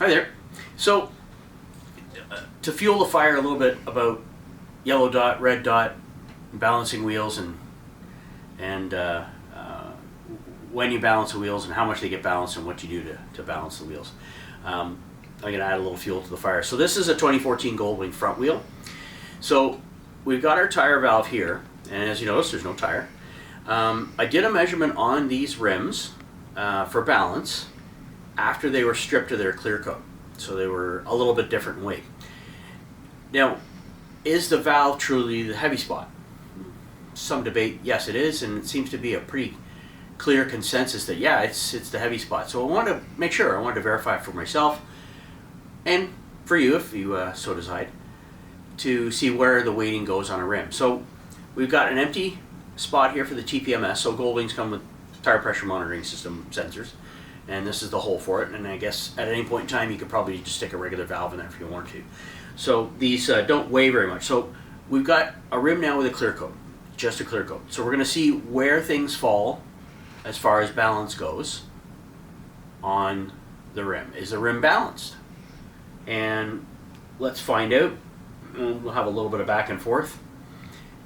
Hi there. So, to fuel the fire a little bit about yellow dot, red dot, balancing wheels, and when you balance the wheels and how much they get balanced and what you do to balance the wheels. I'm going to add a little fuel to the fire. So this is a 2014 Goldwing front wheel. So we've got our tire valve here, and as you notice, there's no tire. I did a measurement on these rims for balance after they were stripped of their clear coat. So they were a little bit different in weight. Now, is the valve truly the heavy spot? Some debate, yes it is, and it seems to be a pretty clear consensus that yeah, it's the heavy spot. So I wanted to make sure, I wanted to verify for myself and for you if you so decide, to see where the weighting goes on a rim. So we've got an empty spot here for the TPMS. So Goldwings come with tire pressure monitoring system sensors, and this is the hole for it. And I guess at any point in time you could probably just stick a regular valve in there if you want to. So these don't weigh very much. So we've got a rim now with a clear coat, just a clear coat. So we're going to see where things fall as far as balance goes on the rim. Is the rim balanced? And let's find out. We'll have a little bit of back and forth.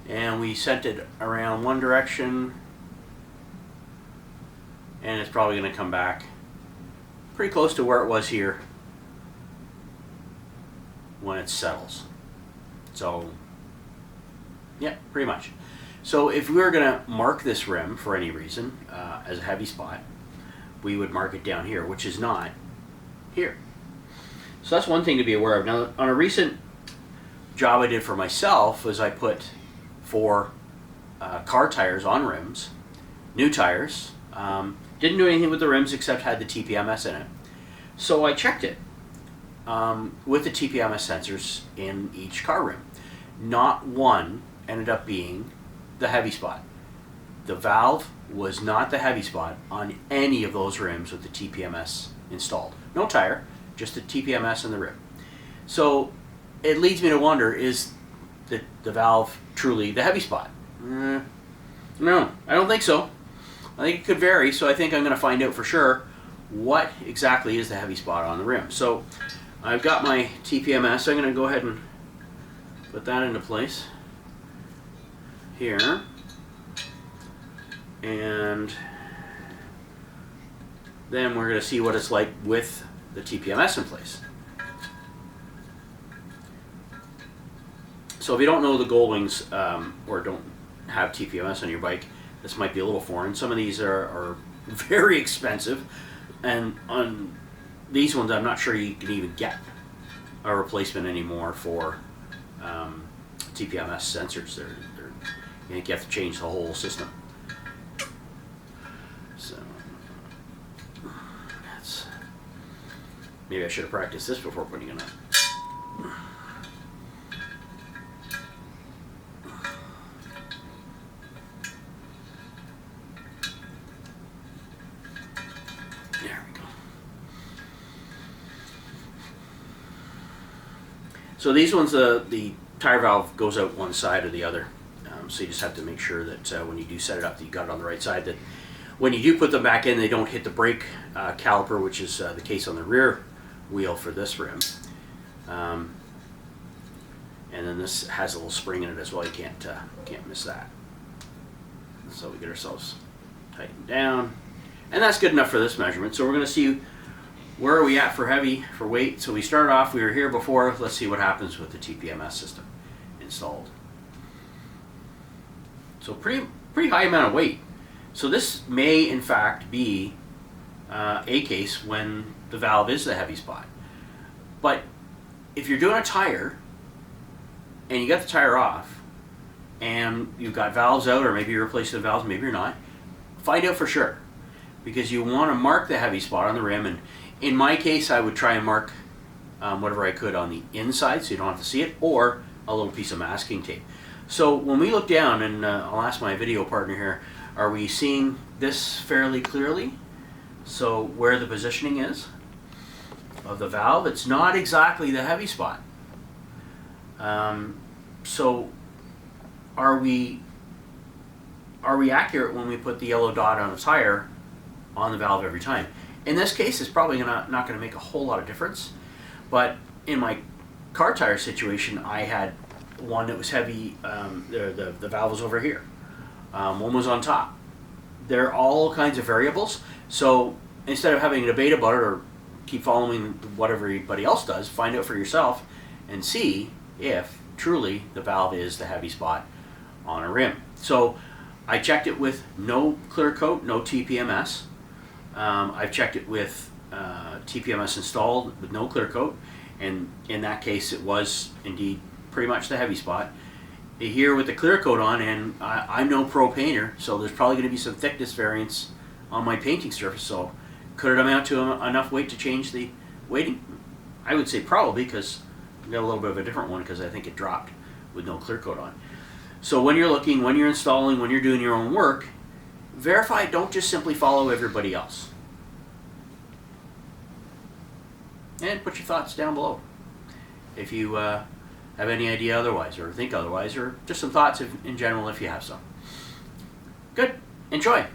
And we sent it around one direction, and it's probably going to come back pretty close to where it was here when it settles. So yeah, pretty much. So if we were going to mark this rim for any reason as a heavy spot, we would mark it down here, which is not here. So that's one thing to be aware of. Now, on a recent job I did for myself was I put 4 car tires on rims, new tires. Didn't do anything with the rims except had the TPMS in it. So I checked it with the TPMS sensors in each car rim. Not one ended up being the heavy spot. The valve was not the heavy spot on any of those rims with the TPMS installed. No tire, just the TPMS and the rim. So it leads me to wonder, is the valve truly the heavy spot? No, I don't think so. I think it could vary, so I think I'm going to find out for sure what exactly is the heavy spot on the rim. So I've got my TPMS, so I'm going to go ahead and put that into place here. And then we're going to see what it's like with the TPMS in place. So if you don't know the Goldwings or don't have TPMS on your bike, this might be a little foreign. Some of these are very expensive, and on these ones I'm not sure you can even get a replacement anymore for TPMS sensors. I think you have to change the whole system. So maybe I should have practiced this before putting it on. There we go. So these ones, the tire valve goes out one side or the other. So you just have to make sure that when you do set it up that you got it on the right side, that when you do put them back in, they don't hit the brake caliper, which is the case on the rear wheel for this rim. And then this has a little spring in it as well. You can't miss that. So we get ourselves tightened down, and that's good enough for this measurement. So we're going to see where are we at for heavy, for weight. So we started off, we were here before. Let's see what happens with the TPMS system installed. So pretty high amount of weight. So this may in fact be a case when the valve is the heavy spot. But if you're doing a tire and you got the tire off and you've got valves out, or maybe you're replacing the valves, maybe you're not, find out for sure, because you want to mark the heavy spot on the rim. And in my case, I would try and mark whatever I could on the inside so you don't have to see it, or a little piece of masking tape. So when we look down, and I'll ask my video partner here, are we seeing this fairly clearly? So where the positioning is of the valve, it's not exactly the heavy spot. So are we accurate when we put the yellow dot on a tire on the valve every time? In this case, it's probably not going to make a whole lot of difference, but in my car tire situation, I had one that was heavy. The valve was over here. One was on top. There are all kinds of variables. So instead of having a debate about it or keep following what everybody else does, find out for yourself and see if truly the valve is the heavy spot on a rim. So I checked it with no clear coat, no TPMS. I've checked it with TPMS installed with no clear coat, and in that case it was indeed pretty much the heavy spot. Here with the clear coat on, and I'm no pro painter, so there's probably going to be some thickness variance on my painting surface. So could it amount to enough weight to change the weighting? I would say probably, because I got a little bit of a different one because I think it dropped with no clear coat on. So when you're looking, when you're installing, when you're doing your own work, verify. Don't just simply follow everybody else. And put your thoughts down below if you have any idea otherwise, or think otherwise, or just some thoughts in general if you have some. Good. Enjoy.